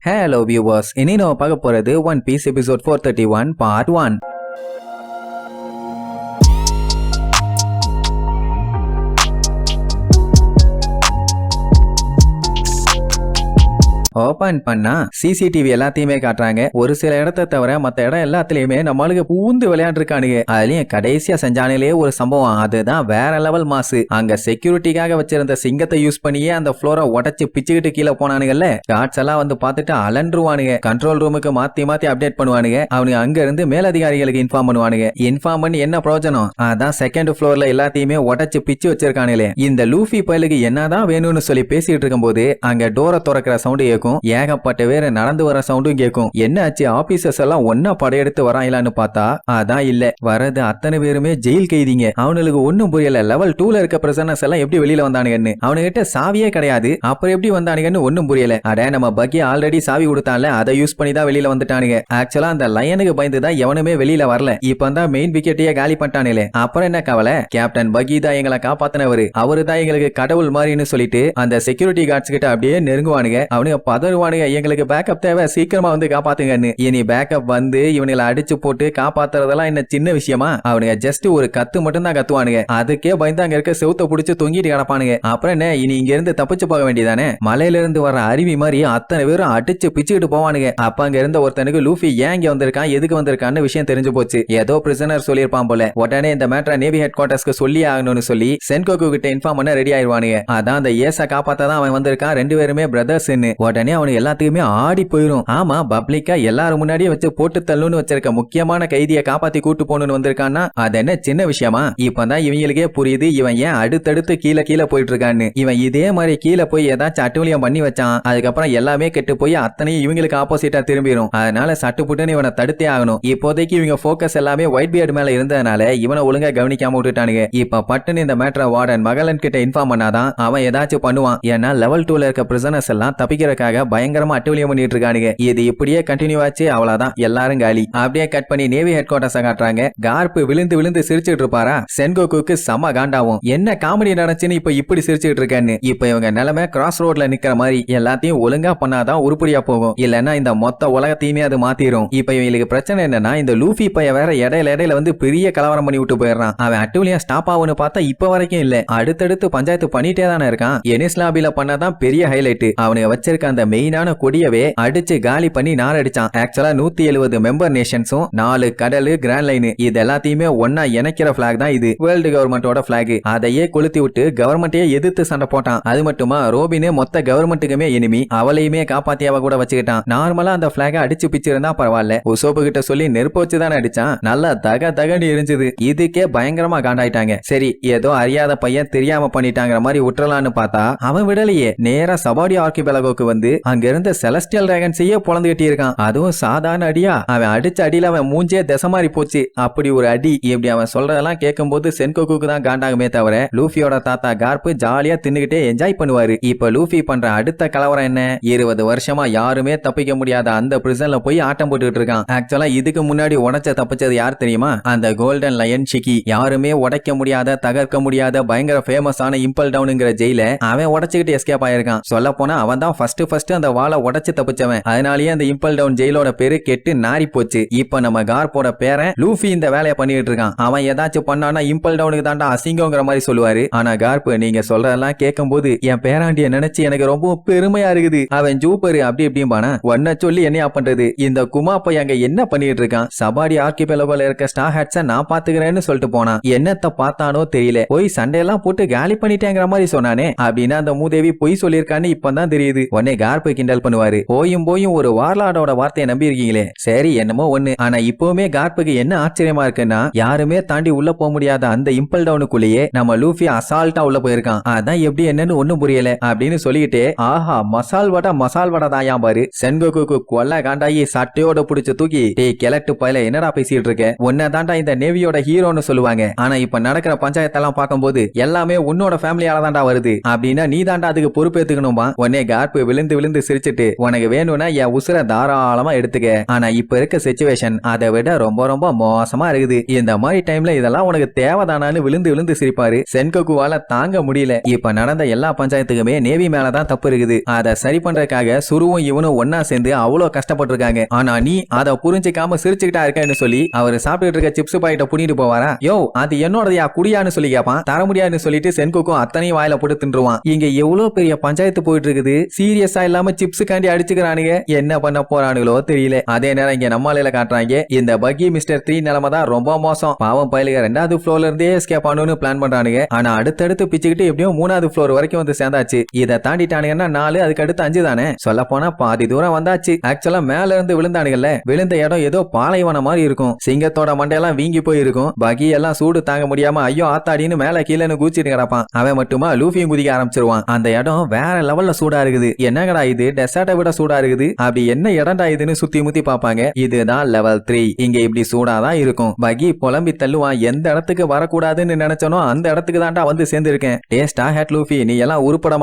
Hello viewers, இனி நம்ம பார்க்க போறது One Piece episode 431 part 1. Open பண்ணா சிசிடிவி எல்லாத்தையுமே காட்டுறாங்க. ஒரு சில இடத்தை தவிர மத்த இடம் எல்லாத்துலயுமே நம்மளுக்கு பூந்து விளையாண்டுருக்கானுங்க. அதுலயும் கடைசியா செஞ்சானிலே ஒரு சம்பவம், அதுதான் வேற லெவல் மாசு. அங்க செக்யூரிட்டிக்காக வச்சிருந்த சிங்கத்தை யூஸ் பண்ணியே அந்த ஃப்ளோரை உடைச்சு பிச்சுக்கிட்டு கீழே போனானுங்கல்ல. கார்ட்ஸ் எல்லாம் வந்து பார்த்துட்டு அலன்றுவானுங்க. கண்ட்ரோல் ரூமுக்கு மாத்தி மாத்தி அப்டேட் பண்ணுவானுங்க. அவனுங்க அங்க இருந்து மேலதிகாரிகளுக்கு இன்ஃபார்ம் பண்ணுவானுங்க. இன்ஃபார்ம் பண்ணி என்ன பிரயோஜனம்? அதான் செகண்ட் ஃப்ளோர்ல எல்லாத்தையுமே உடைச்சு பிச்சு வச்சிருக்கானுங்களே. இந்த லூஃபி பயலுக்கு என்னதான் வேணும்னு சொல்லி பேசிட்டு இருக்கும் போது அங்க டோரை திறக்கிற சவுண்ட் ஏகப்பட்ட பேர் நடந்து வர சவுண்டும் கேட்கும். என்ன ஆச்சு, ஆபீசர்ஸ் எல்லாம் ஒன்னா படையெடுத்து வராங்களான்னு பார்த்தா அதான் இல்ல. வரது அத்தனை பேருமே ஜெயில் கைதிங்க. அவனுக்கு ஒன்னும் புரியல. லெவல் 2ல இருக்க பிரசனஸ் எல்லாம் எப்படி வெளியில வந்தானுங்கன்னு. அவனுகிட்ட சாவியே கிடையாது, அப்புறம் எப்படி வந்தானுங்கன்னு ஒன்னும் புரியல. அட நம்ம பக்கி ஆல்ரெடி சாவி கொடுத்தான்ல, அதை யூஸ் பண்ணி தான் வெளியில வந்துட்டானுங்க. ஆக்சுவலா அந்த லயனுக்கு பயந்துதான் எவனுமே வெளியில வரல. இப்ப தான் மெயின் விக்கெட்டையே காலி பண்ணிட்டானே. அப்புறம் என்ன கவலை, கேப்டன் பக்கி தான் எங்களை காப்பாத்தினவரு, அவரு தான் எங்களுக்கு கடவுள் மாதிரின்னு சொல்லிட்டு அந்த செக்யூரிட்டி கார்ட்ஸ் கிட்ட அப்படியே நெருங்குவானுங்க. அவனுக்கு பதறுவானுங்க, எங்களுக்கு பேக்கப் தேவை, சீக்கிரமா வந்து காப்பாத்துங்கன்னு. இனி பேக்கப் வந்து இவனுங்களை அடிச்சு போட்டு காப்பாத்துறதெல்லாம் என்ன சின்ன விஷயமா? அவனுங்க ஜஸ்ட் ஒரு கத்து மட்டும் தான் கத்துவானுங்க. அதுக்கே பயந்து அங்க இருக்க செவுத்த புடிச்சு தொங்கிட்டு கிடப்பானுங்க. அப்புறம் என்ன, இனி இங்க இருந்து தப்பிச்சு போக வேண்டியதானே. மலையில இருந்து வர அருவி மாதிரி அத்தனை பேரும் அடிச்சு பிச்சுக்கிட்டு போவானுங்க. அப்ப அங்க இருந்த ஒருத்தனுக்கு லூஃபி ஏன் இங்க வந்திருக்கான், எதுக்கு வந்திருக்கான்னு விஷயம் தெரிஞ்சு போச்சு. ஏதோ பிரிசனர் சொல்லியிருப்பான் போல. உடனே இந்த மேட்டரை நேவி ஹெட் குவார்டர்ஸ்க்கு சொல்லி ஆகணும்னு சொல்லி சென்கோகு கிட்ட இன்ஃபார்ம் பண்ண ரெடி ஆயிடுவானுங்க. அதான் அந்த ஏச காப்பாத்தான் அவன் வந்திருக்கான். ரெண்டு பேருமே பிரதர்ஸ். உடனே அவனுக்கு எல்லாத்துக்குமே ஆடி போயிரும். ஆமா, பப்ளிக்கா எல்லாரும் முன்னாடியே வச்சு போட்டு தள்ளுன்னு வச்சிருக்க முக்கியமான கைதியை காப்பாத்தி கூட்டு போகணும்னு வந்திருக்கான்னா அது என்ன சின்ன விஷயமா? இப்பதான் இவங்களுக்கே புரியுது இவன் ஏன் அடுத்தடுத்து கீழே கீழே போயிட்டு இருக்கான்னு. இவன் இதே மாதிரி கீழே போய் ஏதாச்சும் அட்டுவலியம் பண்ணி வச்சான், அதுக்கப்புறம் எல்லாமே கெட்டு போய் அத்தனையும் இவங்களுக்கு ஆப்போசிட்டா திரும்பிடும். அதனால சட்டுப்புட்டுன்னு இவனை தடுத்தே ஆகணும். இப்போதைக்கு இவங்க போக்கஸ் எல்லாமே ஒயிட் பியர்ட் மேல இருந்ததுனால இவனை ஒழுங்கா கவனிக்காம விட்டுட்டானுங்க. இப்ப பட்டுன்னு இந்த மேட்டரை வார்டன் மகளன் கிட்ட இன்ஃபார்ம் பண்ணாதான் அவன் ஏதாச்சும் பண்ணுவான். ஏன்னா லெவல் 2ல இருக்க பிரிசனர்ஸ் எல்லாம் தப்பிக்கிறதுக்காக பயங்கரமா அட்டுவலியம் பண்ணிட்டு இருக்கானுங்க. இது இப்படியே கண்டினியூ ஆச்சு, அவ்வளவுதான், எல்லாரும் காலி. அப்படியே கட் பண்ணி நேவி ஹெட் குவார்டர்ஸ் காட்டுறாங்க. கார்ப் விழுந்து விழுந்து சிரிச்சுட்டு இருப்பாரா. சென்கோகுக்கு செம காண்டாவும். என்ன காமெடி நடந்துச்சுன்னு இப்ப இப்படி சிரிச்சுட்டு இருக்கேன்னு. இப்ப இவங்க நிலைமை கிராஸ் ரோட்ல நிக்கிற மாதிரி. எல்லாத்தையும் ஒழுங்கா பண்ணாதான் உருப்படியா போகும், இல்லன்னா இந்த மொத்த உலகத்தையுமே அது மாத்திரும். இப்ப இவங்களுக்கு பிரச்சனை என்னன்னா, இந்த லூஃபி பைய வேற இடையில வந்து பெரிய கலவரம் பண்ணி விட்டு போயிடுறான். அவன் அட்டுவலியா ஸ்டாப் ஆகுன்னு பார்த்தா இப்ப வரைக்கும் இல்ல, அடுத்தடுத்து பஞ்சாயத்து பண்ணிட்டே தானே இருக்கான். எனிஸ்லாபில பண்ணாதான் பெரிய ஹைலைட். அவனுக்கு வச்சிருக்க அந்த மெயினான கொடியவே அடிச்சு காலி பண்ணி நார் அடிச்சான். ஆக்சுவலா 170 மெம்பர் நேஷன்ஸும் 4 கடல் கிராண்ட் லைன் இது எல்லாத்தையுமே ஒன்னா இணைக்கிற பிளாக் தான் இது. வேர்ல்டு கவர்மெண்டோட பிளாக். அதையே கொளுத்தி விட்டு கவர்மெண்ட்டையே எதிர்த்து சண்டை போட்டான். அது மட்டுமா ரோபினே மொத்த கவர்மெண்ட்டுக்குமே எனிமி, அவளையுமே காப்பாத்தியாவ கூட வச்சுக்கிட்டான். நார்மலா அந்த பிளாக அடிச்சு பிச்சிருந்தா பரவாயில்ல, உசோப்பு கிட்ட சொல்லி நெருப்பு வச்சுதானே அடிச்சான். நல்லா தகன்னு எரிஞ்சது. இதுக்கே பயங்கரமா காண்டாயிட்டாங்க. சரி, ஏதோ அறியாத பையன் தெரியாம பண்ணிட்டாங்கிற மாதிரி விட்டுறலான்னு பார்த்தா அவன் விடலையே. நேரா சபாடி ஆர்கிபெலகோக்கு வந்து அங்க இருந்த செலஸ்டியல் டிராகன்ஸையே பொளந்து கட்டி இருக்கான். அதுவும் சாதாரண அடியா, அவன் அடிச்ச அடியில அவன் மூஞ்சே திசை மாறி போச்சு. அப்படி ஒரு அடி. இப்படி அவன் சொல்றதெல்லாம் கேட்கும் போது சென்கோகுக்கு தான் காண்டாகுமே தவிர லூஃபியோட தாத்தா கார்ப் ஜாலியா தின்னுகிட்டே என்ஜாய் பண்ணுவாரு. இப்ப லூஃபி பண்ற அடுத்த கலவரம் என்ன, 20 வருஷமா யாருமே தப்பிக்க முடியாத அந்த பிரிசன்ல போய் ஆட்டம் போட்டுட்டு இருக்கான். ஆக்சுவலா இதுக்கு முன்னாடி உடைச்ச தப்பிச்சது யார் தெரியுமா? அந்த கோல்டன் லயன் ஷிகி. யாருமே உடைக்க முடியாத, தகர்க்க முடியாத பயங்கர ஃபேமஸான இம்பல் டவுன்ங்கிற ஜெயில அவன் உடைச்சுக்கிட்டு எஸ்கேப் ஆயிருக்கான். சொல்ல போனா அவன் தான் ஃபர்ஸ்ட் அந்த வாளை உடைச்சு தப்பிச்சவன். அதனாலேயே அந்த இம்பல் டவுன் ஜெயிலோட பேரு கெட்டு நாரி போச்சு. இப்ப நம்ம கார்போட பேரன் லூஃபி இந்த வேலையை பண்ணிட்டு இருக்கான். அவன் ஏதாச்சும் பண்ணானா இம்பல் டவுனுக்கு தாண்டா அசிங்கங்கிற மாதிரி சொல்லுவாரு. ஆனா கார்ப், நீங்க சொல்றதெல்லாம் கேட்கும் போது என் பேராண்டிய நினைச்சு எனக்கு ரொம்ப பெருமையா இருக்குது. அவன் ஜூப்பரு அப்படி இப்படிம்பானா, ஒன்ன சொல்லி என்னையா பண்றது. இந்த குமாப்பை அங்க என்ன பண்ணிட்டு இருக்கான்? சபாடி ஆர்கிபெலகோல இருக்க ஸ்டார் ஹேட்ஸ நான் பாத்துக்கிறேன்னு சொல்லிட்டு போனான். என்னத்த பார்த்தானோ தெரியல, போய் சண்டையெல்லாம் போட்டு காலி பண்ணிட்டேங்கிற மாதிரி சொன்னானே. அப்படின்னா அந்த மூதேவி பொய் சொல்லியிருக்கான்னு இப்பதான் தெரியுது. உடனே கார்ப் கிண்டல் பண்ணுவாரு. போயும் ஒரு வார்லாடோட வார்த்தையை நம்பி இருக்கீங்களே, சரி என்னமோ ஒண்ணு. ஆனா இப்பவுமே கார்ப்புக்கு என்ன ஆச்சரியமா இருக்குன்னா, யாருமே தாண்டி உள்ள போக முடியாத அந்த இம்பல் டவுனுக்குள்ளேயே நம்ம லூஃபி அசால்ட்டா உள்ள போயிருக்கான். அதான் எப்படி என்னன்னு ஒண்ணும் புரியல அப்படின்னு சொல்லிக்கிட்டே, ஆஹா மசால் வடை தாயா பாரு. சென்கோகுக்கு கொல்ல காண்டாயி சட்டையோட புடிச்சு தூக்கி, டேய் கிழட்டு பையல என்னடா பேசிட்டு இருக்க, உன்ன தாண்டா இந்த நேவியோட ஹீரோன்னு சொல்லுவாங்க. ஆனா இப்ப நடக்கிற பஞ்சாயத்தெல்லாம் பார்க்கும்போது எல்லாமே உன்னோட ஃபேமிலியால தாண்டா வருது. அப்படின்னா நீ தாண்டா அதுக்கு பொறுப்பேத்துக்கணுமா? உடனே கார்ப்பு விழுந்து விழுந்து விழுந்து சிரிச்சிட்டு உனக்கு வேணும்னா என் உசுர தாராளமா எடுத்துக்க, ஆனா இப்ப இருக்க சிச்சுவேஷன் அதை விட ரொம்ப ரொம்ப மோசமா இருக்குது, இந்த மாதிரி டைம்ல இதெல்லாம் உனக்கு தேவைதானான்னு விழுந்து விழுந்து சிரிப்பாரு. சென்கோகுவால தாங்க முடியல. இப்ப நடந்த எல்லா பஞ்சாயத்துக்குமே நேவி மேலதான் தப்பு இருக்குது. அதை சரி பண்றதுக்காக சுருவும் இவனும் ஒன்னா சேர்ந்து அவ்வளவு கஷ்டப்பட்டிருக்காங்க. ஆனா நீ அதை புரிஞ்சுக்காம சிரிச்சுக்கிட்டா இருக்கன்னு சொல்லி அவரு சாப்பிட்டு இருக்க சிப்ஸ் பாக்கெட்ட புடிட்டு போவாரா, யோ அது என்னோடதையா குடியான்னு சொல்லி கேப்பான். தர முடியாதுன்னு சொல்லிட்டு சென்கோக்கும் அத்தனையும் வாயில போட்டு தின்றுவான். இங்க எவ்வளவு பெரிய பஞ்சாயத்து போயிட்டு இருக்குது, சீரியஸா இல்லாம சிப்ஸ் காண்டி அடிச்சுக்கிறானுங்க, என்ன பண்ண போறானுங்களோ தெரியல. அதே நேரம் இங்க நம்மாலையில காட்டுறாங்க இந்த பக்கி மிஸ்டர் 3 நிலைமை தான் ரொம்ப மோசம். பாவம் பயலுக 2வது ஃப்ளோர்ல இருந்தே எஸ்கேப் ஆகணும்னு பிளான் பண்றானுங்க. ஆனா அடுத்தடுத்து பிச்சுக்கிட்டு எப்படியும் 3வது ஃப்ளோர் வரைக்கும் வந்து சேர்ந்தாச்சு. இதை தாண்டிட்டானுங்கன்னா 4, அதுக்கு அடுத்து 5 தானே. சொல்ல போனா பாதி தூரம் வந்தாச்சு. ஆக்சுவலா மேல இருந்து விழுந்தானுங்கல்ல, விழுந்த இடம் ஏதோ பாலைவனம் மாதிரி இருக்கும். சிங்கத்தோட மண்டையெல்லாம் வீங்கி போய் இருக்கும். பகி எல்லாம் சூடு தாங்க முடியாம ஐயோ ஆத்தாடின்னு மேல கீழே குதிச்சிட்டு கிடப்பான். அவன் மட்டுமா லூஃபியும் குதிக்க ஆரம்பிச்சிருவான். அந்த இடம் வேற லெவல்ல சூடா இருக்குது. என்னங்கடா இது டெசர்ட்டை விட சூடா இருக்குது, அப்படி என்ன இடம்டா இதுன்னு சுத்தி முத்தி பாப்பாங்க. இதுதான் லெவல் 3. இங்க இப்படி சூடாதான் இருக்கும். பகி புலம்பி தள்ளுவான், எந்த இடத்துக்கு வரக்கூடாதுன்னு நினைச்சனோ அந்த இடத்துக்கு தான்டா வந்து சேர்ந்திருக்கேன். டேஸ்டா ஹேட் லூஃபி, நீ எல்லாம்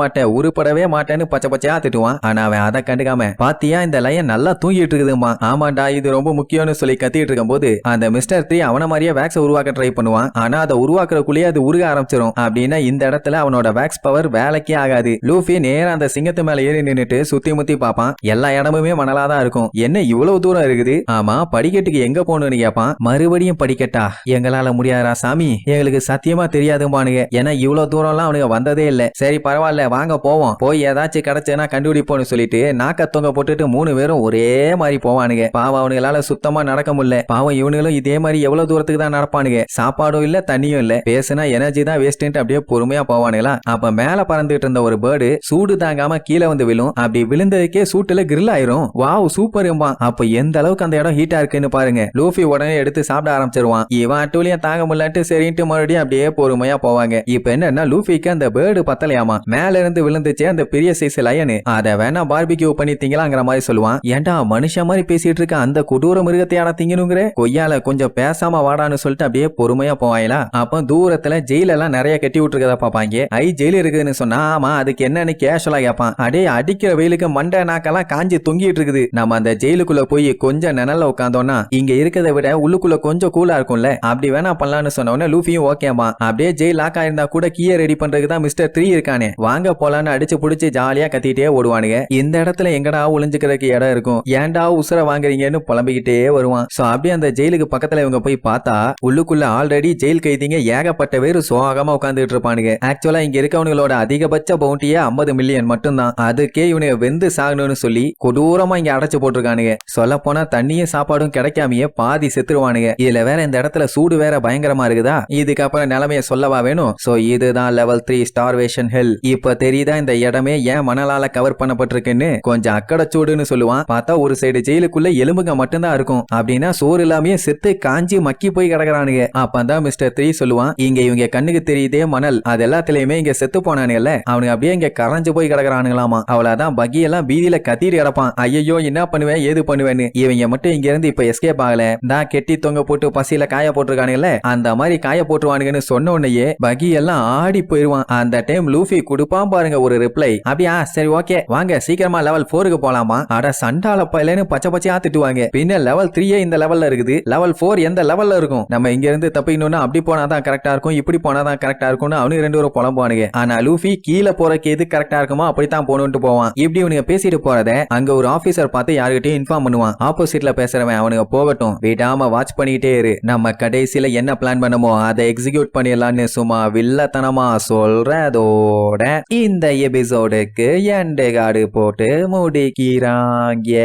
உருப்படவே மாட்டேன்னு பச்சை பச்சையா திட்டுவான். ஆனா அவன் அதை கண்டுக்காம பாத்தியா இந்த லைன் நல்லா தூங்கிட்டு இருக்குதுமா, ஆமாண்டா இது ரொம்ப முக்கியம்னு சொல்லி கத்திட்டு இருக்கும் போது அந்த மிஸ்டர் 3 அவன மாதிரியே வேக்ஸ் உருவாக்க ட்ரை பண்ணுவான். ஆனா அதை உருவாக்குறக்குள்ளேயே அது உருக ஆரம்பிச்சிடும். அப்படின்னா இந்த இடத்துல அவனோட வேக்ஸ் பவர் வேலைக்கே ஆகாது. லூஃபி நேரா அந்த சிங்கத்து மேல ஏறி நின்னுட்டு சுத்தி முத்தி பாப்பான். எல்லா இடமுமே மணலாதான் இருக்கும். என்ன இவ்வளவு தூரம் இருக்குது, ஆமா படிக்கட்டுக்கு எங்க போகணும்னு கேப்பான். மறுபடியும் படிக்கட்டா, எங்களால முடியாதா சாமி, எங்களுக்கு சத்தியமா தெரியாதும்பானுங்க. ஏன்னா இவ்வளவு தூரம் எல்லாம் அவனுங்க வந்ததே இல்ல. சரி பரவாயில்ல வாங்க போவோம், போய் ஏதாச்சும் கிடைச்சேன்னா கண்டுபிடிப்போம்னு சொல்லிட்டு நாக்க தொங்க போட்டுட்டு 3 பேரும் ஒரே மாதிரி போவானுங்க. பாவம் அவனுங்களால சுத்தமா நடக்க முடியல. பாவம் இவனுங்களும் இதே மாதிரி எவ்வளவு தூரத்துக்கு தான் நடப்பானுங்க. சாப்பாடும் இல்ல தண்ணியும் இல்ல, பேசுனா எனர்ஜி தான் வேஸ்ட் அப்படியே பொறுமையா போவானுங்களா. அப்ப மேல பறந்துட்டு இருந்த ஒரு பேர்டு சூடு தாங்காம கீழே வந்து விழும். அப்படி விழுந்ததுக்கே சூட்டுல கிரில் ஆயிரும். வாவ் சூப்பர்ம்பா. அப்ப எந்த அளவுக்கு அந்த இடம் ஹீட்டா இருக்குன்னு பாருங்க. லூஃபி உடனே எடுத்து சாப்பிட ஆரம்பிச்சிருவான். இவன் அட்டூலியம் தாங்க முடியலட்டு சரின்ட்டு மறுபடியும் அப்படியே பொறுமையா போவாங்க. இப்ப என்னன்னா லூஃபிக்கு அந்த பேர்டு பத்தலையாமா. மேல இருந்து விழுந்துச்சு அந்த பெரிய சைஸ் லயனு, அதை வேணா பார்பிக்யூ பண்ணி திங்கலாங்கிற மாதிரி சொல்லுவான். ஏன்டா மனுஷ மாதிரி பேசிட்டு இருக்க அந்த கொடூர மிருகத்தையாட திங்கணுங்கிற, கொய்யால கொஞ்சம் பேசாம வாடான்னு சொல்லிட்டு அப்படியே பொறுமையா போவாங்களா. அப்ப தூரத்துல ஜெயில எல்லாம் நிறைய கட்டி விட்டுருக்கதா பாப்பாங்க. ஜெயில் இருக்குதுன்னு சொன்னா ஆமா அதுக்கு என்னன்னு கேஷுவலா கேட்பான். அடே அடிக்கிற வெயிலுக்கு மண்டை நாக்கெல்லாம் காஞ்சி தொங்கிட்டு இருக்குது. நம்ம அந்த ஜெயிலுக்குள்ள போய் கொஞ்சம் நிழல்ல உட்காந்தோம்னா இங்க இருக்கிறத விட உள்ளுக்குள்ள கொஞ்சம் கூலா இருக்கும்ல, அப்படி வேணா பண்ணலாம்னு சொன்ன உடனே லூஃபியும் ஓகேமா. அப்படியே ஜெயில் லாக் ஆயிருந்தா கூட கீயை ரெடி பண்றதுக்கு தான் மிஸ்டர் 3 இருக்கானே, வாங்க போலான்னு அடிச்சு புடிச்சு ஜாலியா கத்திட்டே ஓடுவானுங்க. இந்த இடத்துல எங்கடா ஒளிஞ்சுக்கிறதுக்கு இடம் இருக்கும், ஏன்டா உசுர வாங்குறீங்கன்னு புலம்பிக்கிட்டே வருவான். சோ அப்படியே அந்த ஜெயிலுக்கு பக்கத்துல இவங்க போய் பார்த்தா உள்ளுக்குள்ள ஆல்ரெடி ஜெயில் கைதிங்க ஏகப்பட்ட பேர் சோகமா உட்கார்ந்துட்டு இருப்பானுங்க. ஆக்சுவலா இங்க இருக்கவங்களோட அதிகபட்ச பவுண்டியே 50 மில்லியன் மட்டும்தான். அதுக்கே இவனுங்க வெந்து சாகணும்னு சொல்லி கொடூரமா இங்க அடைச்சு போட்டிருக்கானுங்க. சொல்ல போனா தண்ணியும் சாப்பாடும் கிடைக்காமையே பாதி செத்துருவானுங்க. இதுல வேற இந்த இடத்துல சூடு வேற பயங்கரமா இருக்குதா, இதுக்கப்புறம் நிலைமைய சொல்லவா வேணும். சோ இதுதான் லெவல் 3 ஸ்டார்வேஷன் ஹெல். இப்ப தெரியுதா இந்த இடமே ஏன் மணலால கவர் பண்ணப்பட்டிருக்குன்னு. கொஞ்சம் அக்கட சூடுன்னு சொல்லுவான். பார்த்தா ஒரு சைடு ஜெயிலுக்குள்ள எலும்புங்க மட்டும்தான் இருக்கும். அப்படின்னா சோறு இல்லாமயே செத்து காஞ்சி மக்கி போய் கிடக்குறானுங்க. அப்பதான் மிஸ்டர் 3 சொல்லுவான், இங்க இவங்க கண்ணுக்கு தெரியுதே மணல், அது எல்லாத்துலயுமே இங்க செத்து போனானுங்கல்ல, அவனுக்கு அப்படியே இங்க கரைஞ்சு போய் கிடக்குறானுங்களாமா. அவ்வளவுதான் பகி எல்லாம் பீதியில கத்திட்டு கிடப்பான். ஐயோ என்ன பண்ணுவேன் ஏது பண்ணுவேன்னு. இவங்க மட்டும் இங்க இருந்து இப்ப எஸ்கேப் ஆகல, தான் கெட்டி தொங்க போட்டு பசியில காய போட்டிருக்கானுங்கல்ல, அந்த மாதிரி காய போட்டுருவானுங்கன்னு சொன்ன உடனே பகி எல்லாம் ஆடி போயிருவான். அந்த டைம் லூஃபி கொடுப்பான் பாருங்க ஒரு ரிப்ளை. அப்படியா சரி ஓகே வாங்க சீக்கிரமா லெவல் 4க்கு போலாமா. அட சண்டால பையலன்னு பச்சை பச்சையா திட்டுவாங்க. பின்ன லெவல் 3 இந்த லெவல்ல இருக்குது, லெவல் 4 எந்த லெவல்ல இருக்கும், நம்ம இங்க இருந்து தப்பிக்கணும்னா அப்படி போனாதான் கரெக்டா இருக்கும், இப்படி போனாதான் கரெக்டா இருக்கும்னு அவனுக்கு 2 பேரும் புலம்புவானுங்க. ஆனா லூஃபி கீழே போறக்கு எது கரெக்டா இருக்குமோ அப்படித்தான் போகணும்னு போவான். இப்படி இவனுங்க பேசிட்டு போறத அங்க ஒரு ஆபீசர் பார்த்து யாருகிட்டயும் இன்ஃபார்ம் பண்ணுவான். ஆப்போசிட்ல பேசுறவன் அவனுங்க போகட்டும் விடாம வாட்ச் பண்ணிக்கிட்டே இரு, நம்ம கடைசியில என்ன பிளான் பண்ணமோ அதை எக்ஸிக்யூட் பண்ணிடலாம்னு சும்மா வில்லத்தனமா சொல்றதோட இந்த எபிசோடுக்கு எண்டு கார்டு போட்டு முடிக்கிறாங்க.